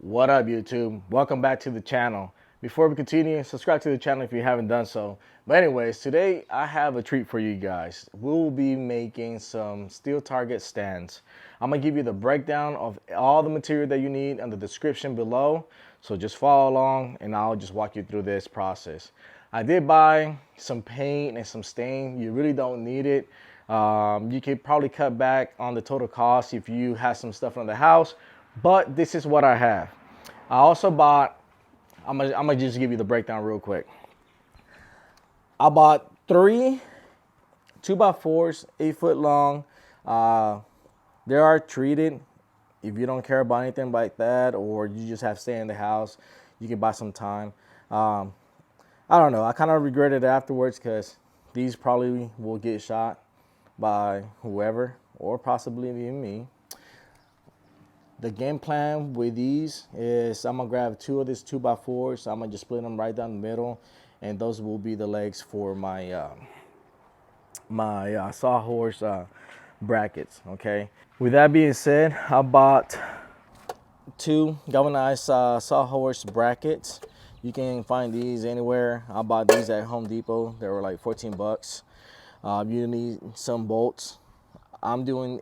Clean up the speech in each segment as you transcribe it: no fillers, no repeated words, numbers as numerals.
What up, YouTube? Welcome back to the channel. Before we continue, subscribe to the channel if you haven't done so. But anyways, today I have a treat for you guys. We'll be making some steel target stands. I'm gonna give you the breakdown of all the material that you need in the description below. So just follow along and I'll just walk you through this process. I did buy some paint and some stain. You really don't need it. You could probably cut back on the total cost if you have some stuff in the house, but this is what I have. I also bought, I'm gonna just give you the breakdown real quick. I bought 3 2x4s, 8 foot long. They are treated. If you don't care about anything like that, or you just have to stay in the house, you can buy some time. I don't know, I kind of regretted it afterwards because these probably will get shot by whoever, or possibly even me. The game plan with these is I'm gonna grab 2 of these 2x4s. I'm gonna just split them right down the middle, and those will be the legs for my sawhorse brackets. Okay. With that being said, I bought 2 galvanized sawhorse brackets. You can find these anywhere. I bought these at Home Depot. They were like 14 bucks. You need some bolts. I'm doing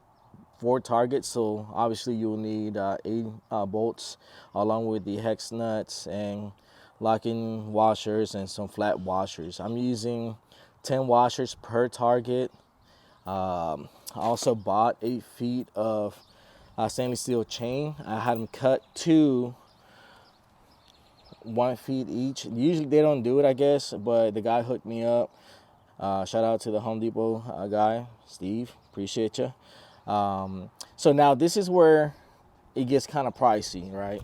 4 targets, so obviously you'll need 8 bolts, along with the hex nuts and locking washers and some flat washers. I'm using 10 washers per target. I also bought 8 feet of stainless steel chain. I had them cut to 1 feet each. Usually they don't do it, I guess, but the guy hooked me up. Shout out to the Home Depot guy, Steve. Appreciate you. So now this is where it gets kind of pricey, right?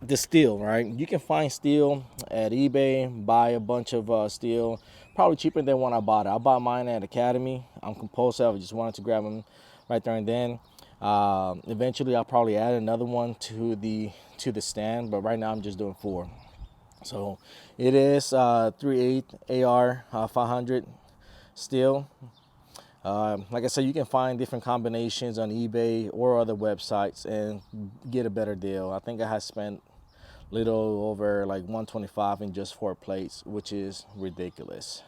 The steel, right? You can find steel at eBay, buy a bunch of steel, probably cheaper than when I bought it. I bought mine at Academy. I'm compulsive. I just wanted to grab them right there and then. Eventually I'll probably add another one to the stand, but right now I'm just doing 4. So it is 3/8 AR 500 steel. Like I said, you can find different combinations on eBay or other websites and get a better deal. I think I had spent a little over like $125 in just 4 plates, which is ridiculous.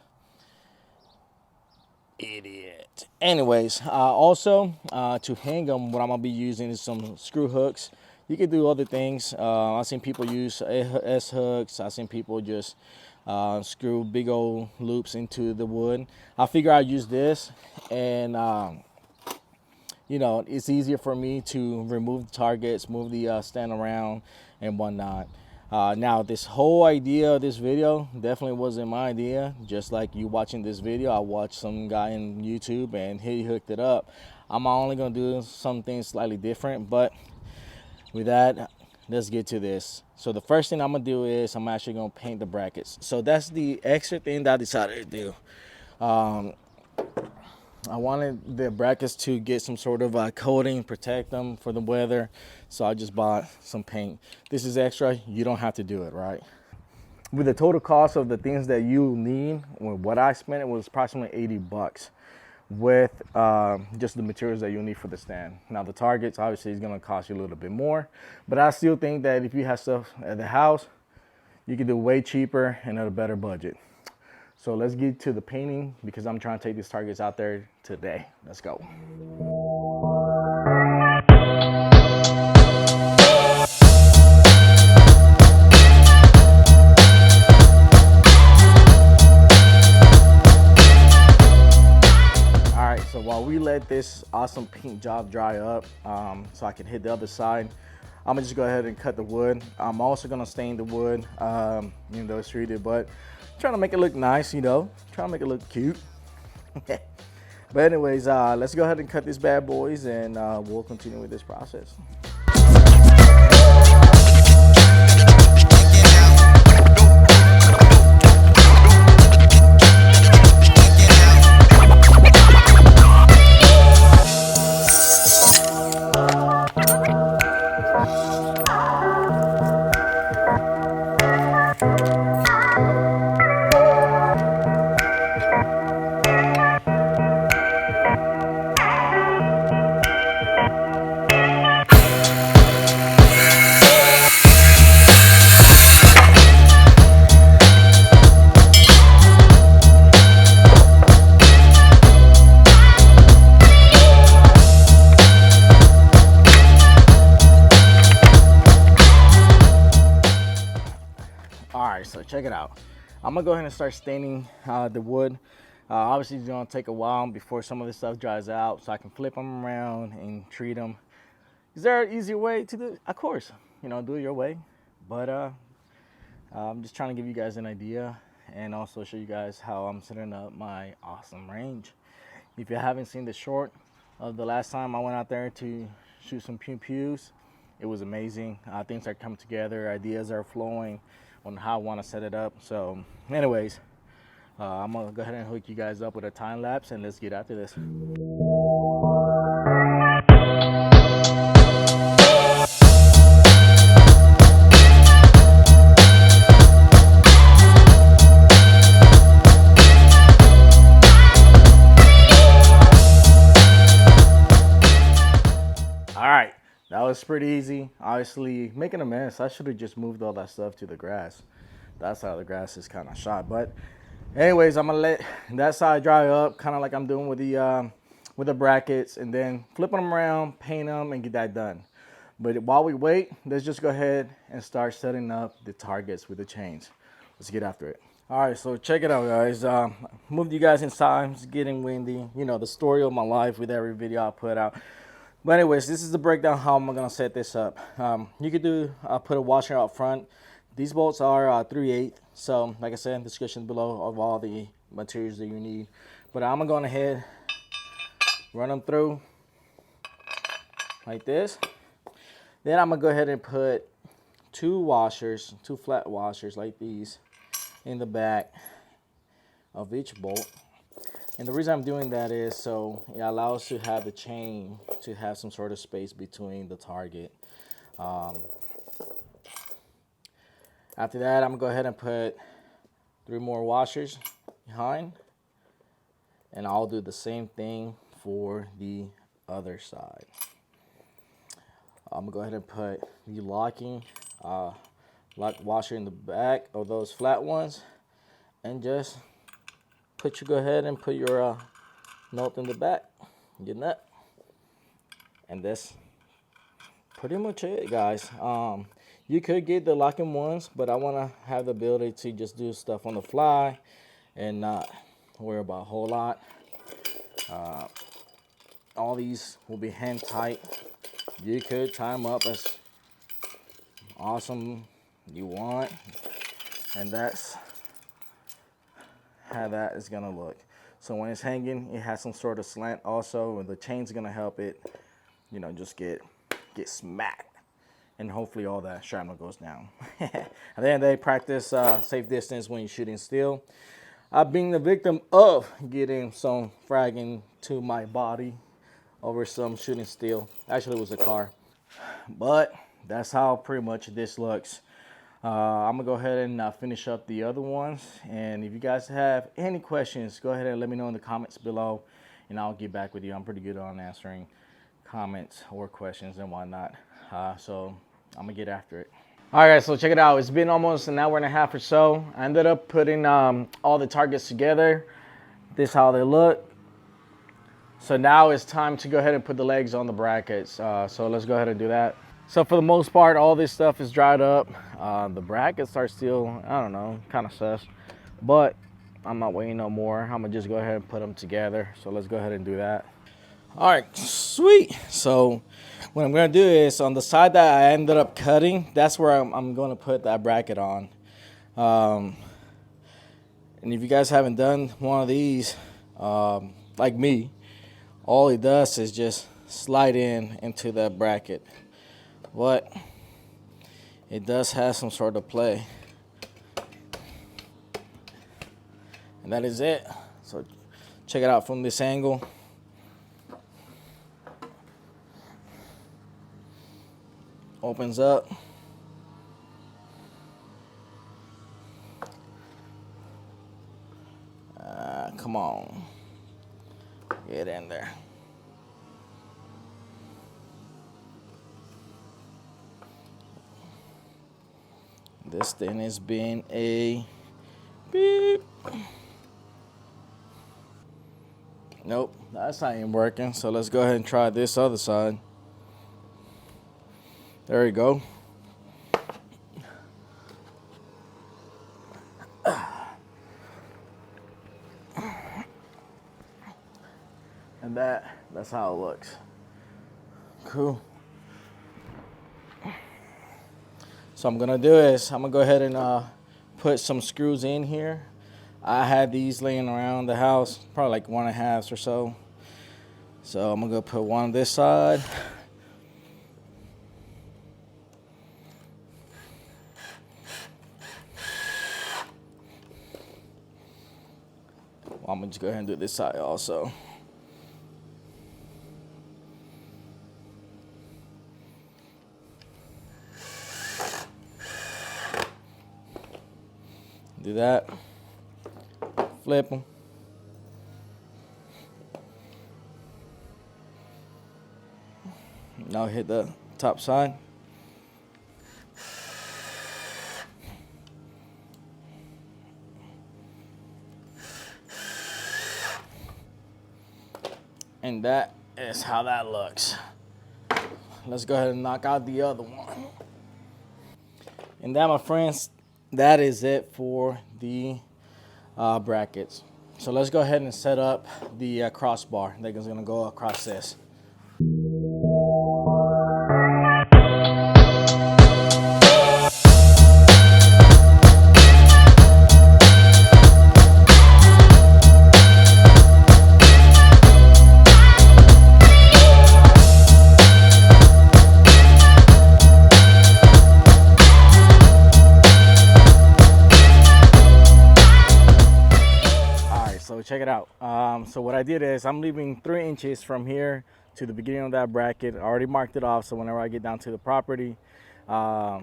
Idiot. Anyways, also to hang them, what I'm gonna be using is some screw hooks. You can do other things. I've seen people use S hooks. I've seen people just screw big old loops into the wood. I figure I'd use this, and you know, it's easier for me to remove the targets, move the stand around and whatnot. Now this whole idea of this video definitely wasn't my idea. Just like you watching this video, I watched some guy in YouTube and he hooked it up. I'm only gonna do something slightly different, but with that, let's get to this. So the first thing I'm gonna do is I'm actually gonna paint the brackets. So that's the extra thing that I decided to do. I wanted the brackets to get some sort of coating, protect them for the weather. So I just bought some paint. This is extra, you don't have to do it, right? With the total cost of the things that you need, what I spent, it was approximately 80 bucks with just the materials that you need for the stand. Now the targets obviously is gonna cost you a little bit more, but I still think that if you have stuff at the house, you can do way cheaper and at a better budget. So let's get to the painting because I'm trying to take these targets out there today. Let's go. So while we let this awesome paint job dry up so I can hit the other side, I'm gonna just go ahead and cut the wood. I'm also gonna stain the wood, even though it's treated, but I'm trying to make it look nice, you know, trying to make it look cute. But anyways, let's go ahead and cut these bad boys and we'll continue with this process. so check it out. I'm gonna go ahead and start staining the wood. Obviously it's gonna take a while before some of this stuff dries out, so I can flip them around and treat them. Is there an easier way to do it? Of course, you know, do it your way. But I'm just trying to give you guys an idea and also show you guys how I'm setting up my awesome range. If you haven't seen the short of the last time I went out there to shoot some pew pews, it was amazing. Things are coming together, ideas are flowing on how I want to set it up. So anyways, I'm gonna go ahead and hook you guys up with a time lapse and let's get after this. All right, that was pretty easy. Obviously making a mess. I should have just moved all that stuff to the grass. That's how the grass is kind of shot. But anyways, I'm gonna let that side dry up, kind of like I'm doing with the brackets, and then flipping them around, paint them, and get that done. But while we wait, let's just go ahead and start setting up the targets with the chains. Let's get after it. All right, so check it out, guys. Moved you guys inside. It's getting windy. You know, the story of my life with every video I put out. But anyways, this is the breakdown how I'm gonna set this up. You could do put a washer out front. These bolts are 3/8, so like I said in the description below of all the materials that you need. But I'm gonna go ahead, run them through like this. Then I'm gonna go ahead and put two flat washers like these in the back of each bolt. And the reason I'm doing that is so it allows us to have the chain to have some sort of space between the target. After that, I'm gonna go ahead and put 3 more washers behind, and I'll do the same thing for the other side. I'm gonna go ahead and put the locking lock washer in the back of those flat ones, and just go ahead and put your nut in the back, your nut, and that's pretty much it, guys. You could get the locking ones, but I want to have the ability to just do stuff on the fly and not worry about a whole lot. All these will be hand tight. You could tie them up as awesome you want, and that's how that is gonna look. So when it's hanging, it has some sort of slant also, and the chain's gonna help it, you know, just get smacked, and hopefully all that shrapnel goes down. At the end of the day, practice safe distance when you're shooting steel. I've been the victim of getting some fragging to my body over some shooting steel. Actually, it was a car, but that's how pretty much this looks. I'm gonna go ahead and finish up the other ones, and if you guys have any questions, go ahead and let me know in the comments below, and I'll get back with you. I'm pretty good on answering comments or questions and whatnot, so I'm gonna get after it. All right, guys, so check it out. It's been almost an hour and a half or so. I ended up putting all the targets together. This is how they look. So now it's time to go ahead and put the legs on the brackets. So let's go ahead and do that. So for the most part, all this stuff is dried up. The brackets are still, I don't know, kind of sus, but I'm not waiting no more. I'm gonna just go ahead and put them together. So let's go ahead and do that. All right, sweet. So what I'm gonna do is on the side that I ended up cutting, that's where I'm gonna put that bracket on. And if you guys haven't done one of these, like me, all it does is just slide into that bracket. But it does have some sort of play, and that is it. So check it out from this angle. Opens up. Come on, get in there. This thing has been a beep. Nope, that's not even working. So let's go ahead and try this other side. There we go. That's how it looks. Cool. So I'm gonna do is I'm gonna go ahead and put some screws in here. I had these laying around the house, probably like 1.5 or so. So I'm gonna go put one on this side. I'm gonna just go ahead and do this side also. Do that. Flip them. Now hit the top side. And that is how that looks. Let's go ahead and knock out the other one. And that, my friends, that is it for the brackets. So let's go ahead and set up the crossbar that is gonna go across this. So check it out. So what I did is I'm leaving 3 inches from here to the beginning of that bracket. I already marked it off, so whenever I get down to the property, I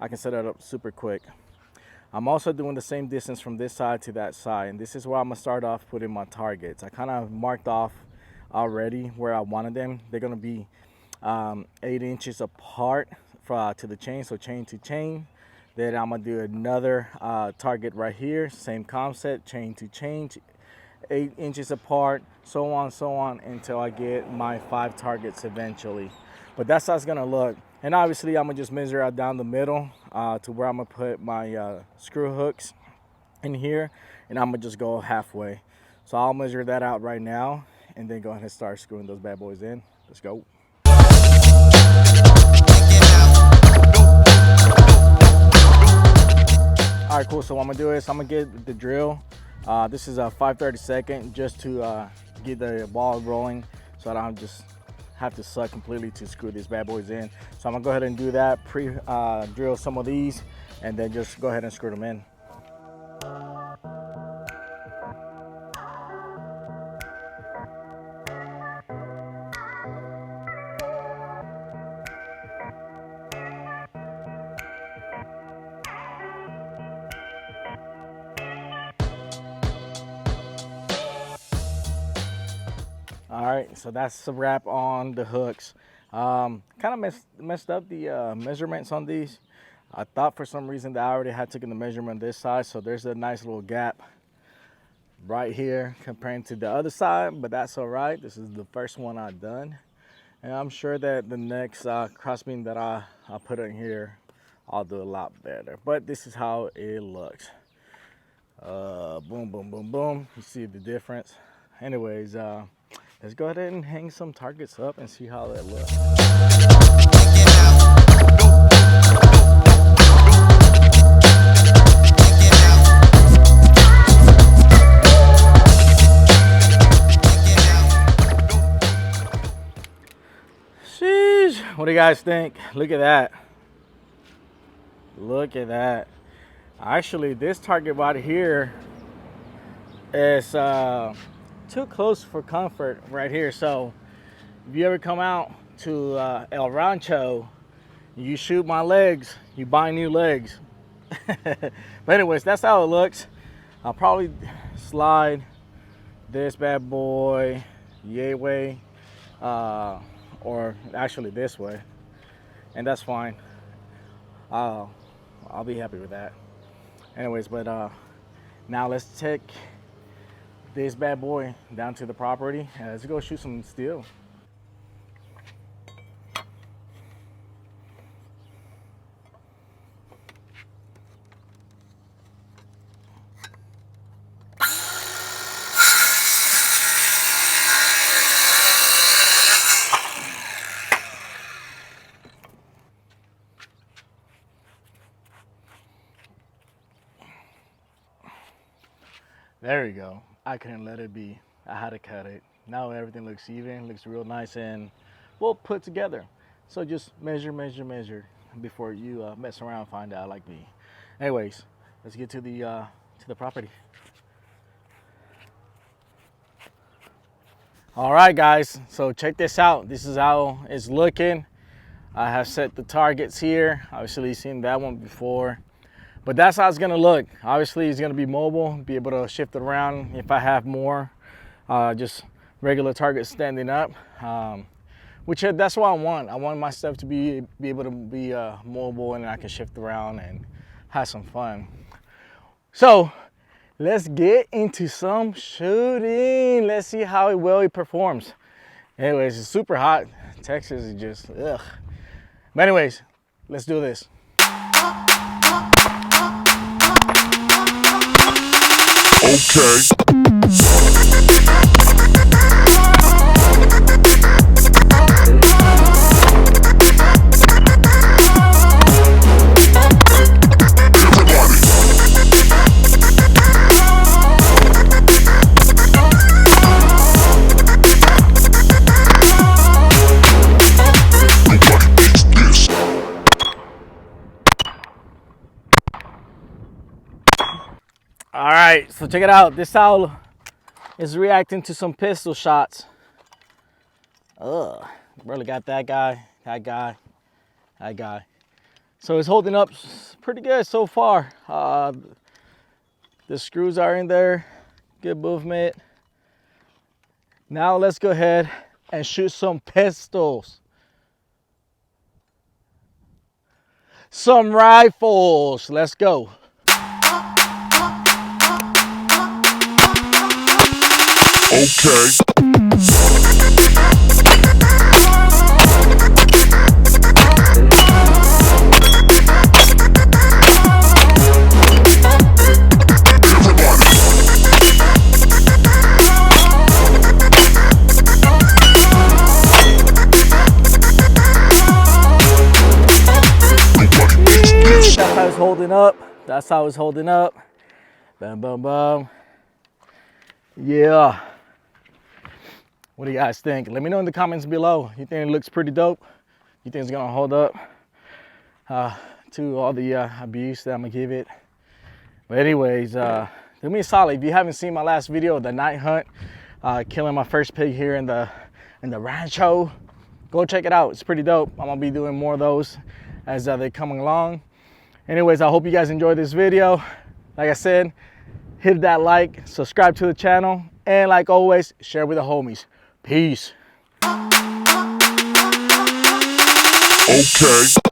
can set it up super quick. I'm also doing the same distance from this side to that side, and this is where I'm gonna start off putting my targets. I kind of marked off already where I wanted them. They're gonna be 8 inches apart to the chain, so chain to chain. Then I'm gonna do another target right here, same concept, chain to chain, 8 inches apart, so on until I get my 5 targets eventually. But that's how it's gonna look. And obviously I'm gonna just measure out down the middle to where I'm gonna put my screw hooks in here, and I'm gonna just go halfway. So I'll measure that out right now and then go ahead and start screwing those bad boys in. Let's go. All right, cool. So what I'm gonna do is I'm gonna get the drill. This is a 5/32 just to get the ball rolling, so I don't just have to suck completely to screw these bad boys in. So I'm gonna go ahead and do that, drill some of these, and then just go ahead and screw them in. All right, so that's a wrap on the hooks. Kind of messed up the measurements on these. I thought for some reason that I already had taken the measurement this side, so there's a nice little gap right here comparing to the other side, but that's all right. This is the first one I've done, and I'm sure that the next crossbeam that I put in here, I'll do a lot better. But this is how it looks. Boom, boom, boom, boom. You see the difference. Anyways, let's go ahead and hang some targets up and see how that looks. Sheesh. What do you guys think? Look at that. Look at that. Actually, this target right here is too close for comfort right here. So if you ever come out to El Rancho, you shoot my legs, you buy new legs. But anyways, that's how it looks. I'll probably slide this bad boy yay way, or actually this way, and that's fine. I'll be happy with that. Anyways, but now let's take this bad boy down to the property and let's go shoot some steel. There you go. I couldn't let it be. I had to cut it. Now everything looks even, looks real nice and well put together. So just measure, measure, measure before you mess around and find out like me. Anyways, let's get to the property. All right, guys. So check this out. This is how it's looking. I have set the targets here. Obviously, you've seen that one before. But that's how it's gonna look. Obviously, it's gonna be mobile, be able to shift it around if I have more. Just regular targets standing up, which that's what I want. I want my stuff to be able to be mobile and I can shift around and have some fun. So let's get into some shooting. Let's see how well it performs. Anyways, it's super hot. Texas is just ugh. But anyways, let's do this. Okay. All right, so check it out. This owl is reacting to some pistol shots. Ugh, really got that guy, that guy, that guy. So it's holding up pretty good so far. The screws are in there, good movement. Now let's go ahead and shoot some pistols. Some rifles, let's go. Okay. That's how it's holding up. That's how it's holding up. Bam, bam, bam. Yeah. What do you guys think? Let me know in the comments below. You think it looks pretty dope? You think it's gonna hold up to all the abuse that I'm gonna give it? But anyways, do me a solid. If you haven't seen my last video, the night hunt, killing my first pig here in the rancho, go check it out. It's pretty dope. I'm gonna be doing more of those as they come along. Anyways, I hope you guys enjoyed this video. Like I said, hit that like, subscribe to the channel, and like always, share with the homies. Peace. Okay.